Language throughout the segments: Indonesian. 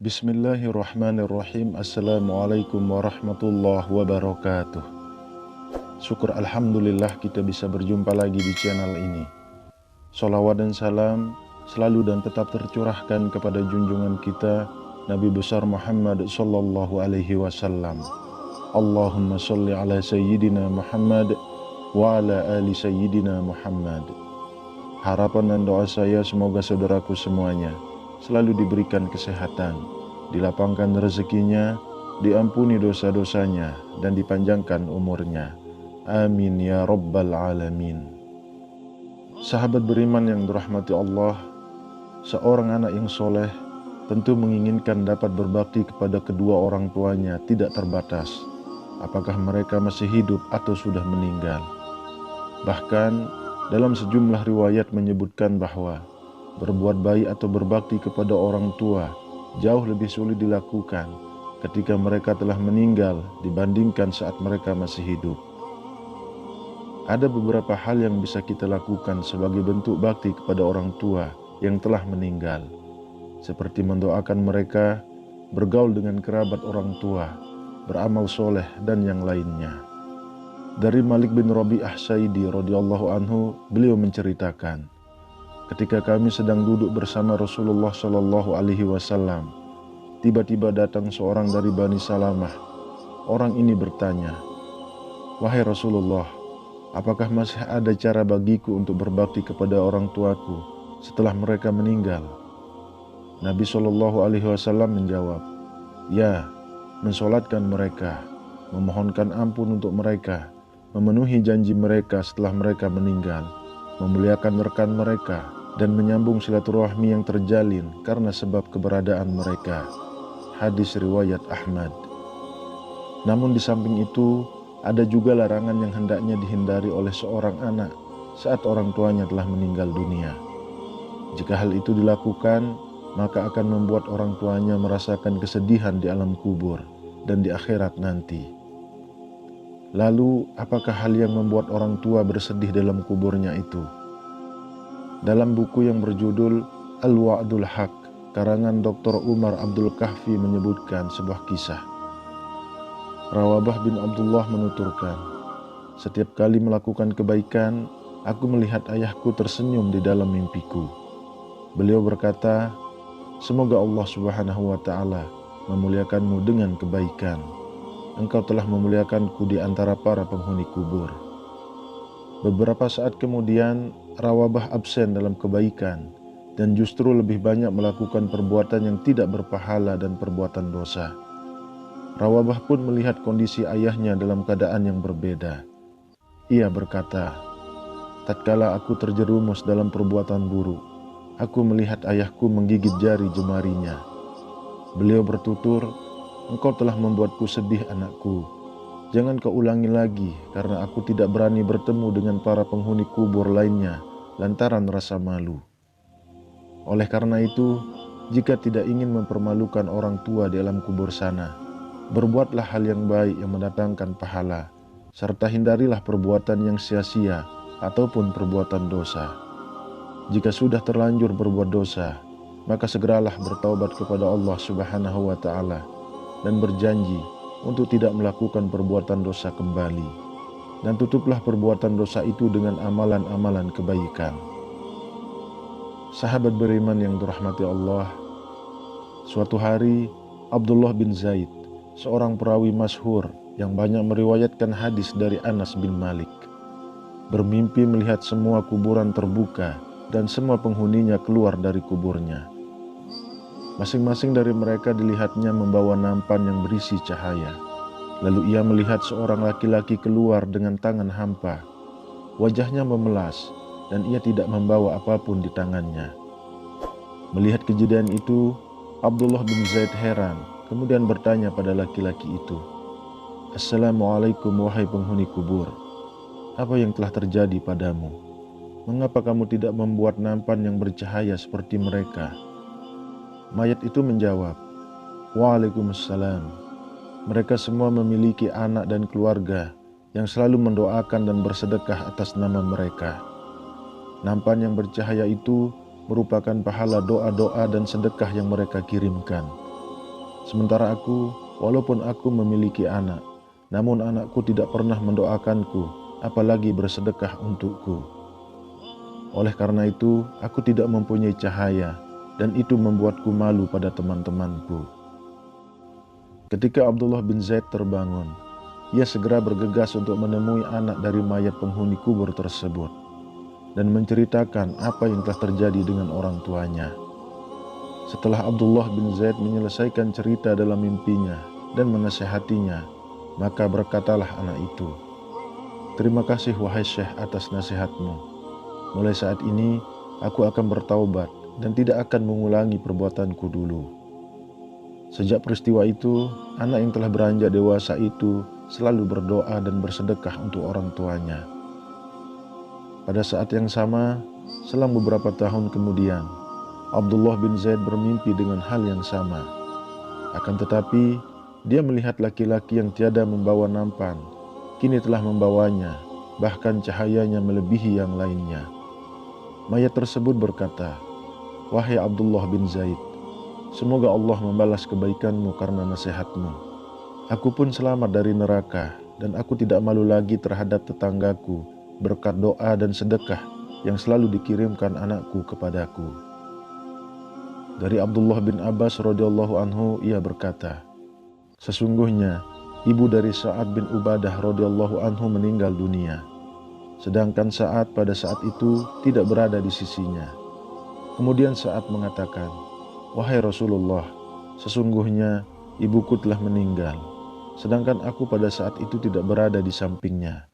Bismillahirrahmanirrahim. Assalamualaikum warahmatullahi wabarakatuh. Syukur Alhamdulillah kita bisa berjumpa lagi di channel ini. Salawat dan salam selalu dan tetap tercurahkan kepada junjungan kita Nabi besar Muhammad sallallahu alaihi wasallam. Allahumma sholli ala sayyidina Muhammad wa ala ali sayyidina Muhammad. Harapan dan doa saya semoga saudaraku semuanya selalu diberikan kesehatan, dilapangkan rezekinya, diampuni dosa-dosanya, dan dipanjangkan umurnya. Amin ya rabbal alamin. Sahabat beriman yang dirahmati Allah, seorang anak yang soleh tentu menginginkan dapat berbakti kepada kedua orang tuanya tidak terbatas, apakah mereka masih hidup atau sudah meninggal. Bahkan dalam sejumlah riwayat menyebutkan bahwa berbuat baik atau berbakti kepada orang tua jauh lebih sulit dilakukan ketika mereka telah meninggal dibandingkan saat mereka masih hidup. Ada beberapa hal yang bisa kita lakukan sebagai bentuk bakti kepada orang tua yang telah meninggal, seperti mendoakan mereka, bergaul dengan kerabat orang tua, beramal soleh, dan yang lainnya. Dari Malik bin Rabi'ah Sa'idi radhiyallahu anhu, beliau menceritakan, ketika kami sedang duduk bersama Rasulullah Shallallahu Alaihi Wasallam, tiba-tiba datang seorang dari Bani Salamah. Orang ini bertanya, "Wahai Rasulullah, apakah masih ada cara bagiku untuk berbakti kepada orang tuaku setelah mereka meninggal?" Nabi Shallallahu Alaihi Wasallam menjawab, "Ya, mensolatkan mereka, memohonkan ampun untuk mereka, memenuhi janji mereka setelah mereka meninggal, memuliakan rekan mereka, dan menyambung silaturahmi yang terjalin karena sebab keberadaan mereka." Hadis riwayat Ahmad. Namun di samping itu, ada juga larangan yang hendaknya dihindari oleh seorang anak saat orang tuanya telah meninggal dunia. Jika hal itu dilakukan, maka akan membuat orang tuanya merasakan kesedihan di alam kubur dan di akhirat nanti. Lalu, apakah hal yang membuat orang tua bersedih dalam kuburnya itu? Dalam buku yang berjudul Al-Wa'dul Haq, karangan Dr. Umar Abdul Kahfi menyebutkan sebuah kisah. Rawabah bin Abdullah menuturkan, "Setiap kali melakukan kebaikan, aku melihat ayahku tersenyum di dalam mimpiku. Beliau berkata, 'Semoga Allah Subhanahu wa Ta'ala memuliakanmu dengan kebaikan. Engkau telah memuliakanku di antara para penghuni kubur.'" Beberapa saat kemudian, Rawabah absen dalam kebaikan dan justru lebih banyak melakukan perbuatan yang tidak berpahala dan perbuatan dosa. Rawabah pun melihat kondisi ayahnya dalam keadaan yang berbeda. Ia berkata, "Tatkala aku terjerumus dalam perbuatan buruk, aku melihat ayahku menggigit jari jemarinya. Beliau bertutur, 'Engkau telah membuatku sedih, anakku. Jangan kau ulangi lagi, karena aku tidak berani bertemu dengan para penghuni kubur lainnya lantaran rasa malu.' Oleh karena itu, jika tidak ingin mempermalukan orang tua di alam kubur sana, berbuatlah hal yang baik yang mendatangkan pahala, serta hindarilah perbuatan yang sia-sia ataupun perbuatan dosa. Jika sudah terlanjur berbuat dosa, maka segeralah bertaubat kepada Allah Subhanahu wa Ta'ala dan berjanji untuk tidak melakukan perbuatan dosa kembali, dan tutuplah perbuatan dosa itu dengan amalan-amalan kebaikan." Sahabat beriman yang dirahmati Allah, suatu hari Abdullah bin Zaid, seorang perawi masyhur yang banyak meriwayatkan hadis dari Anas bin Malik, bermimpi melihat semua kuburan terbuka dan semua penghuninya keluar dari kuburnya. Masing-masing dari mereka dilihatnya membawa nampan yang berisi cahaya. Lalu ia melihat seorang laki-laki keluar dengan tangan hampa. Wajahnya memelas dan ia tidak membawa apapun di tangannya. Melihat kejadian itu, Abdullah bin Zaid heran, kemudian bertanya pada laki-laki itu, "Assalamualaikum wahai penghuni kubur. Apa yang telah terjadi padamu? Mengapa kamu tidak membuat nampan yang bercahaya seperti mereka?" Mayat itu menjawab, "Waalaikumsalam. Mereka semua memiliki anak dan keluarga yang selalu mendoakan dan bersedekah atas nama mereka. Nampan yang bercahaya itu merupakan pahala doa-doa dan sedekah yang mereka kirimkan. Sementara aku, walaupun aku memiliki anak, namun anakku tidak pernah mendoakanku, apalagi bersedekah untukku. Oleh karena itu, aku tidak mempunyai cahaya, dan itu membuatku malu pada teman-temanku. Ketika Abdullah bin Zaid terbangun, ia segera bergegas untuk menemui anak dari mayat penghuni kubur tersebut, dan menceritakan apa yang telah terjadi dengan orang tuanya. Setelah Abdullah bin Zaid menyelesaikan cerita dalam mimpinya dan menasihatinya, maka berkatalah anak itu, "Terima kasih wahai Syekh atas nasihatmu. Mulai saat ini, aku akan bertaubat dan tidak akan mengulangi perbuatanku dulu." Sejak peristiwa itu, anak yang telah beranjak dewasa itu selalu berdoa dan bersedekah untuk orang tuanya. Pada saat yang sama, selang beberapa tahun kemudian, Abdullah bin Zaid bermimpi dengan hal yang sama. Akan tetapi, dia melihat laki-laki yang tiada membawa nampan, kini telah membawanya, bahkan cahayanya melebihi yang lainnya. Mayat tersebut berkata, "Wahai Abdullah bin Zaid, semoga Allah membalas kebaikanmu karena nasihatmu. Aku pun selamat dari neraka, dan aku tidak malu lagi terhadap tetanggaku berkat doa dan sedekah yang selalu dikirimkan anakku kepadaku." Dari Abdullah bin Abbas radhiyallahu anhu, ia berkata, "Sesungguhnya ibu dari Sa'ad bin Ubadah radhiyallahu anhu meninggal dunia, sedangkan Sa'ad pada saat itu tidak berada di sisinya. Kemudian Sa'ad mengatakan, 'Wahai Rasulullah, sesungguhnya ibuku telah meninggal, sedangkan aku pada saat itu tidak berada di sampingnya.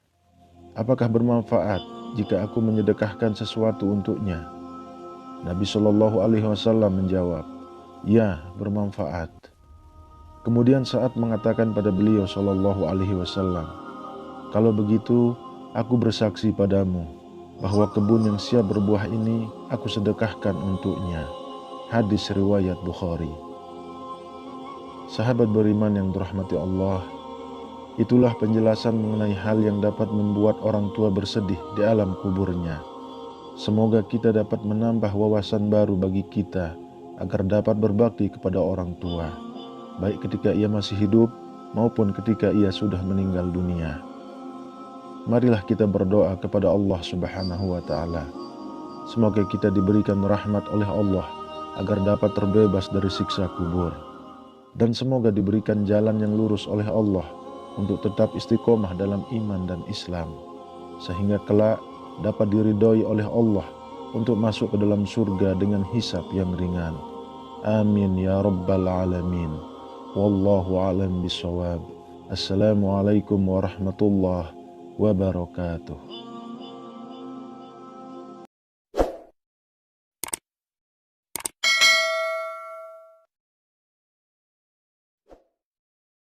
Apakah bermanfaat jika aku menyedekahkan sesuatu untuknya?' Nabi Shallallahu Alaihi Wasallam menjawab, 'Ya, bermanfaat.' Kemudian Sa'ad mengatakan pada beliau Shallallahu Alaihi Wasallam, 'Kalau begitu, aku bersaksi padamu bahwa kebun yang siap berbuah ini aku sedekahkan untuknya." Hadis riwayat Bukhari. Sahabat beriman yang dirahmati Allah, itulah penjelasan mengenai hal yang dapat membuat orang tua bersedih di alam kuburnya. Semoga kita dapat menambah wawasan baru bagi kita agar dapat berbakti kepada orang tua, baik ketika ia masih hidup maupun ketika ia sudah meninggal dunia. Marilah kita berdoa kepada Allah Subhanahu wa Ta'ala. Semoga kita diberikan rahmat oleh Allah agar dapat terbebas dari siksa kubur, dan semoga diberikan jalan yang lurus oleh Allah untuk tetap istiqomah dalam iman dan Islam, sehingga kelak dapat diridhoi oleh Allah untuk masuk ke dalam surga dengan hisab yang ringan. Amin ya rabbal alamin. Wallahu a'lam bishawab. Assalamualaikum warahmatullahi wabarakatuh.